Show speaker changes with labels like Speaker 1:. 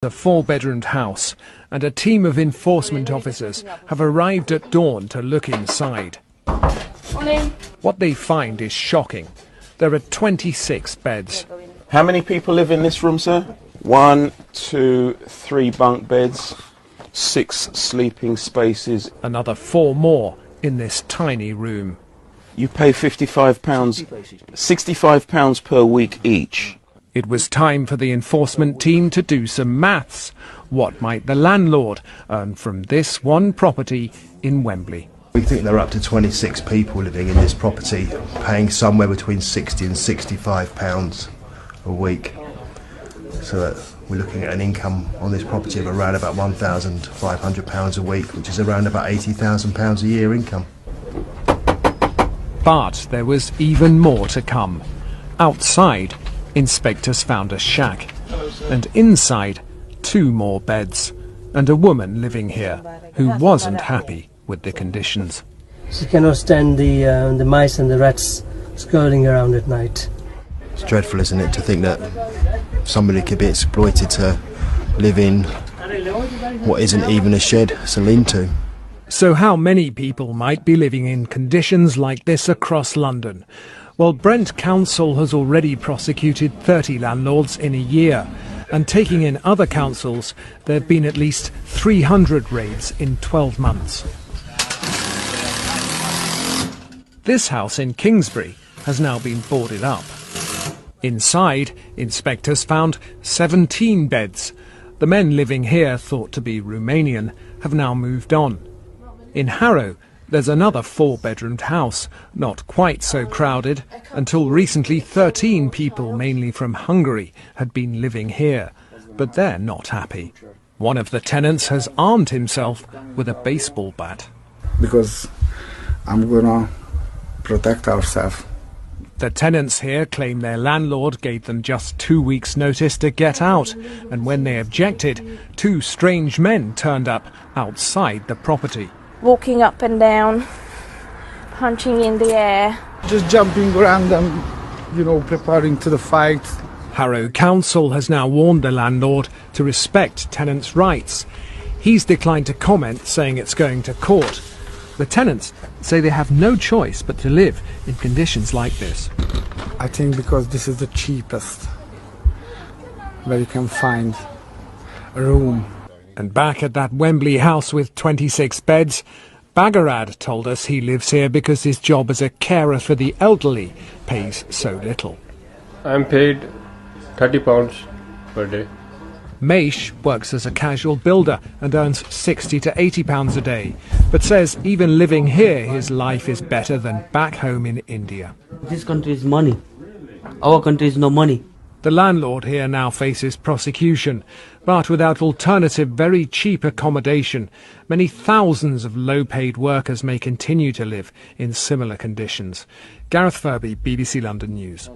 Speaker 1: A four-bedroomed house, and a team of enforcement officers have arrived at dawn to look inside. What they find is shocking. There are 26 beds.
Speaker 2: How many people live in this room, sir? 1, 2, 3 bunk beds, 6 sleeping spaces.
Speaker 1: Another 4 more in this tiny room.
Speaker 2: You pay £65, £65 per week each.
Speaker 1: It was time for the enforcement team to do some maths. What might the landlord earn from this one property in Wembley?
Speaker 3: We think there are up to 26 people living in this property, paying somewhere between £60 and £65 a week. So that we're looking at an income on this property of around about £1,500 a week, which is around about £80,000 a year income.
Speaker 1: But there was even more to come. Outside, inspectors found a shack, and inside 2 more beds, and a woman living here who wasn't happy with the conditions.
Speaker 4: She cannot stand the mice and the rats scurrying around at night.
Speaker 3: It's dreadful, isn't it, to think that somebody could be exploited to live in what isn't even a shed, it's a lean-to.
Speaker 1: So how many people might be living in conditions like this across London? Well, Brent Council has already prosecuted 30 landlords in a year, and taking in other councils, there have been at least 300 raids in 12 months. This house in Kingsbury has now been boarded up. Inside, inspectors found 17 beds. The men living here, thought to be Romanian, have now moved on. In Harrow, there's another 4-bedroomed house, not quite so crowded. Until recently, 13 people, mainly from Hungary, had been living here, but they're not happy. One of the tenants has armed himself with a baseball bat.
Speaker 5: Because I'm gonna protect ourselves.
Speaker 1: The tenants here claim their landlord gave them just 2 weeks' notice to get out, and when they objected, 2 strange men turned up outside the property.
Speaker 6: Walking up and down, punching in the air.
Speaker 5: Just jumping around and, preparing to the fight.
Speaker 1: Harrow Council has now warned the landlord to respect tenants' rights. He's declined to comment, saying it's going to court. The tenants say they have no choice but to live in conditions like this.
Speaker 5: I think because this is the cheapest where you can find a room.
Speaker 1: And back at that Wembley house with 26 beds, Bagharad told us he lives here because his job as a carer for the elderly pays so little.
Speaker 7: I'm paid £30 per day.
Speaker 1: Maish works as a casual builder and earns £60 to £80 a day, but says even living here his life is better than back home in India.
Speaker 8: This country is money. Our country is no money.
Speaker 1: The landlord here now faces prosecution, but without alternative, very cheap accommodation, many thousands of low-paid workers may continue to live in similar conditions. Gareth Furby, BBC London News.